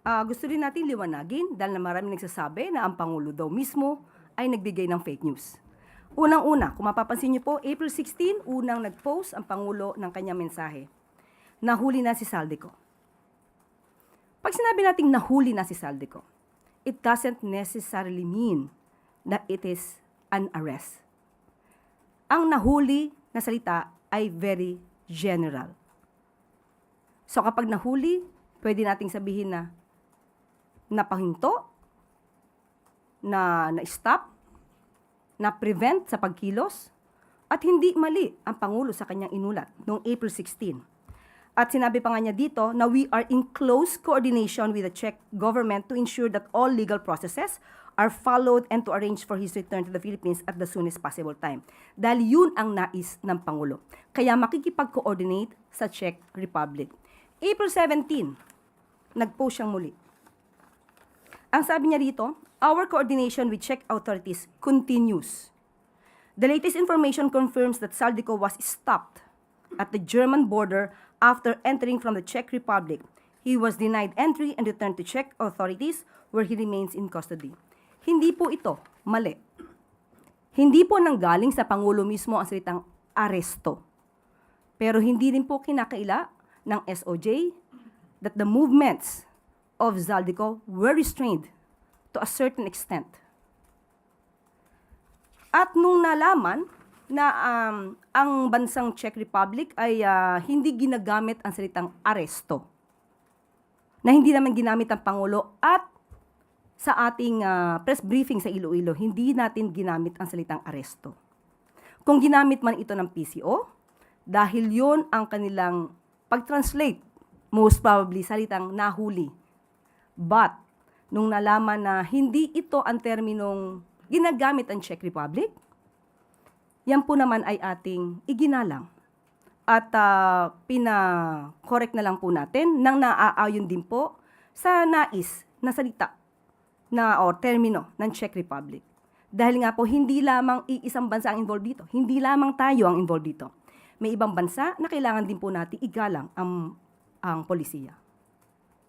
Gusto rin natin liwanagin dahil na maraming nagsasabi na ang Pangulo daw mismo ay nagbigay ng fake news. Unang-una, kung mapapansin niyo po, April 16, unang nag-post ang Pangulo ng kanyang mensahe. Nahuli na si Saldico. Pag sinabi nating nahuli na si Saldico, it doesn't necessarily mean that it is an arrest. Ang nahuli na salita ay very general. So kapag nahuli, pwede nating sabihin na napahinto, na stop, na prevent sa pagkilos, at hindi mali ang Pangulo sa kanyang inulat noong April 16. At sinabi pa nga niya dito na we are in close coordination with the Czech government to ensure that all legal processes are followed and to arrange for his return to the Philippines at the soonest possible time. Dahil yun ang nais ng Pangulo. Kaya makikipag-coordinate sa Czech Republic. April 17, nag-post siyang muli. Ang sabi niya dito, our coordination with Czech authorities continues. The latest information confirms that Saldico was stopped at the German border after entering from the Czech Republic. He was denied entry and returned to Czech authorities where he remains in custody. Hindi po ito mali. Hindi po nanggaling sa Pangulo mismo ang salitang aresto. Pero hindi rin po kinakaila ng SOJ that the movements of Saldico were restrained to a certain extent. At nung nalaman na ang bansang Czech Republic ay hindi ginagamit ang salitang aresto, na hindi naman ginamit ang Pangulo at sa ating press briefing sa Iloilo, hindi natin ginamit ang salitang aresto. Kung ginamit man ito ng PCO, dahil yon ang kanilang pag-translate, most probably salitang nahuli. But, nung nalaman na hindi ito ang terminong ginagamit ang Czech Republic, yan po naman ay ating iginalang. At pina-correct na lang po natin nang naaayon din po sa nais na salita na o termino ng Czech Republic. Dahil nga po, hindi lamang iisang bansa ang involved dito. Hindi lamang tayo ang involved dito. May ibang bansa na kailangan din po natin igalang ang polisiya.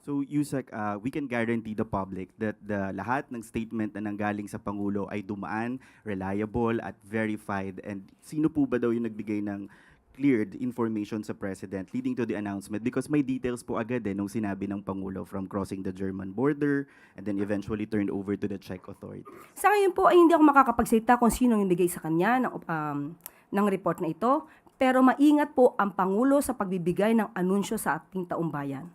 So, Yusek, we can guarantee the public that the lahat ng statement na nanggaling sa Pangulo ay dumaan, reliable at verified. And sino po ba daw yung nagbigay ng cleared information sa President leading to the announcement? Because may details po agad nung sinabi ng Pangulo from crossing the German border and then eventually turned over to the Czech authorities. Sa ngayon po ay hindi ako makakapagsalita kung sino yung bigay sa kanya ng report na ito. Pero maingat po ang Pangulo sa pagbibigay ng anunsyo sa ating taumbayan.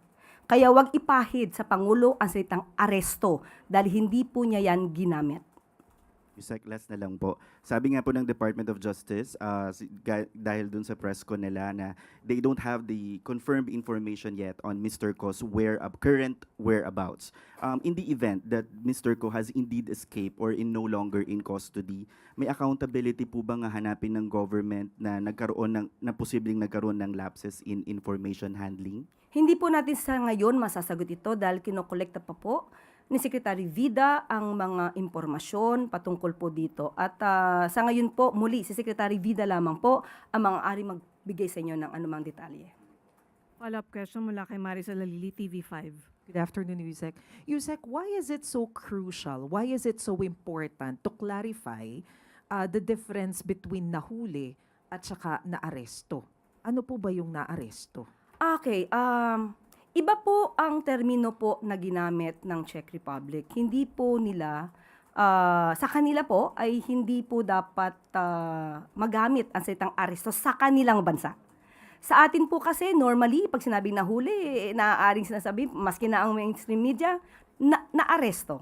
Kaya wag ipahid sa Pangulo ang salitang aresto dahil hindi po niya yan ginamit. Yusek, last na lang po. Sabi nga po ng Department of Justice, dahil dun sa press ko nila na they don't have the confirmed information yet on Mr. Co's current whereabouts. In the event that Mr. Co has indeed escaped or in no longer in custody, may accountability po ba nga hanapin ng government na posibleng nagkaroon ng lapses in information handling? Hindi po natin sa ngayon masasagot ito dahil kinokolekta pa po ni Secretary Vida ang mga impormasyon patungkol po dito. At sa ngayon po, muli, si Secretary Vida lamang po ang maaari magbigay sa inyo ng anumang detalye. Follow-up question mula kay Maricel Alili, TV5. Good afternoon, Yusek. Yusek, why is it so crucial? Why is it so important to clarify the difference between nahuli at saka naaresto? Ano po ba yung naaresto? Okay, iba po ang termino po na ginamit ng Czech Republic. Hindi po nila, sa kanila po ay hindi po dapat magamit ang salitang aresto sa kanilang bansa. Sa atin po kasi, normally, pag sinabing nahuli, naaaring sinasabi, maski na ang mainstream media, na-aresto.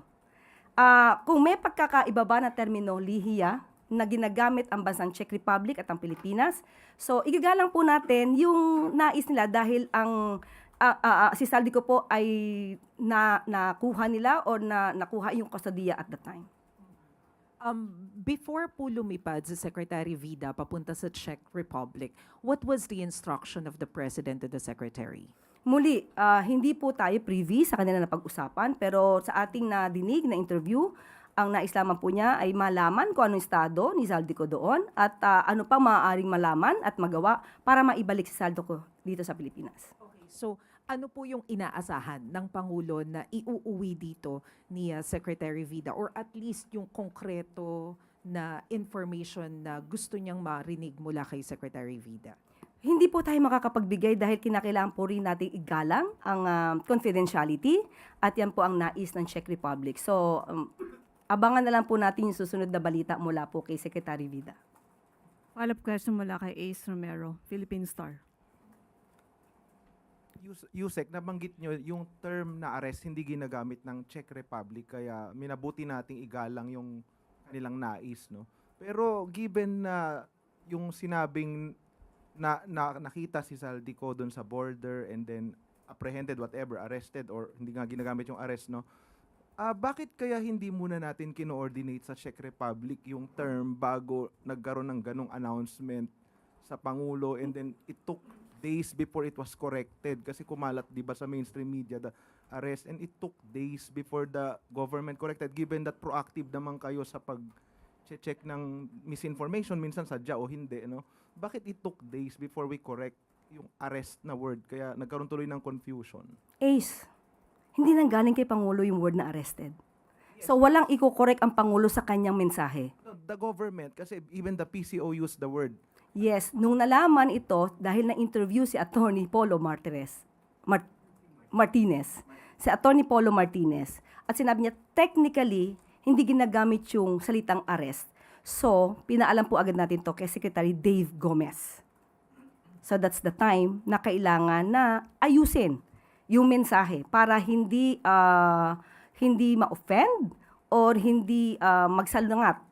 Kung may pagkakaiba ba na termino, lihiya, na ginagamit ang bansang Czech Republic at ang Pilipinas, so igagalang po natin yung nais nila dahil ang si Saldico po ay nakuha nila or nakuha yung kustodiya at the time. Before po lumipad si Secretary Vida papunta sa Czech Republic, what was the instruction of the President to the Secretary? Muli, hindi po tayo privy sa kanila na pag-usapan, pero sa ating nadinig na interview, ang nais lamang po niya ay malaman kung anong estado ni Saldico doon at ano pa maaaring malaman at magawa para maibalik si Saldico dito sa Pilipinas. Okay, so Ano po yung inaasahan ng Pangulo na iuuwi dito ni Secretary Vida, or at least yung konkreto na information na gusto niyang marinig mula kay Secretary Vida? Hindi po tayo makakapagbigay dahil kinakailangan po rin nating igalang ang confidentiality at yan po ang nais ng Czech Republic. So, abangan na lang po natin yung susunod na balita mula po kay Secretary Vida. Follow-up question mula kay Ace Romero, Philippine Star. Yusek, nabanggit nyo yung term na arrest hindi ginagamit ng Czech Republic, kaya minabuti nating igalang yung kanilang nais, no? Pero given na yung sinabing nakita si Zaldico doon sa border and then apprehended, whatever, arrested, or hindi nga ginagamit yung arrest, no? Bakit kaya hindi muna natin kino-ordinate sa Czech Republic yung term bago nagkaroon ng ganong announcement sa Pangulo, and then it took days before it was corrected? Kasi kumalat, di ba, sa mainstream media the arrest, and it took days before the government corrected, given that proactive naman kayo sa pag-check ng misinformation, minsan sadya o hindi, no? Bakit it took days before we correct yung arrest na word, kaya nagkaroon tuloy ng confusion? Ace, hindi nang galing kay Pangulo yung word na arrested. So, walang iko-correct ang Pangulo sa kanyang mensahe. No, the government, kasi even the PCO used the word. Yes, nung nalaman ito, dahil na-interview si Attorney Polo Martinez, si Attorney Polo Martinez, at sinabi niya, technically, hindi ginagamit yung salitang arrest. So, pinaalam po agad natin to kay Secretary Dave Gomez. So, that's the time na kailangan na ayusin yung mensahe para hindi ma-offend or hindi magsalungat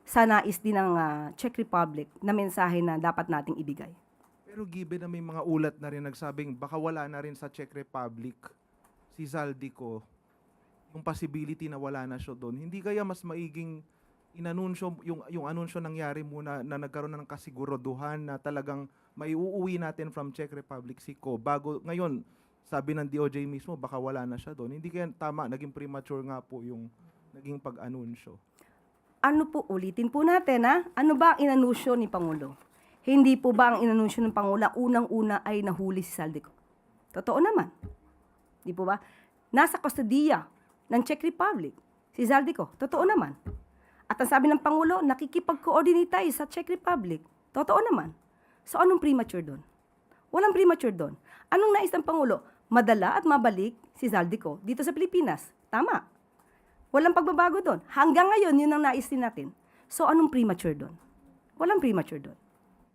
sa nais din ng Czech Republic na mensahe na dapat nating ibigay. Pero given na may mga ulat na rin nagsabing baka wala na rin sa Czech Republic si Zaldico, yung possibility na wala na siya doon, hindi kaya mas maiging inanunsyo, yung anunsyo nangyari muna na nagkaroon na ng kasiguruduhan na talagang maiuuwi natin from Czech Republic si Ko, bago ngayon sabi ng DOJ mismo baka wala na siya doon? Hindi kaya tama, naging premature nga po yung naging pag-anunsyo? Ano po, ulitin po natin ano ba ang inanunsyo ni Pangulo? Hindi po ba ang inanunsyo ng Pangulo, unang-una ay nahuli si Zaldico? Totoo naman. Di po ba? Nasa kustodiya ng Czech Republic si Zaldico. Totoo naman. At ang sabi ng Pangulo, nakikipag-coordinate tayo sa Czech Republic. Totoo naman. So anong premature doon? Walang premature doon. Anong nais ng Pangulo? Madala at mabalik si Zaldico dito sa Pilipinas. Tama. Walang pagbabago doon. Hanggang ngayon, yun ang nais din natin. So, anong premature doon? Walang premature doon.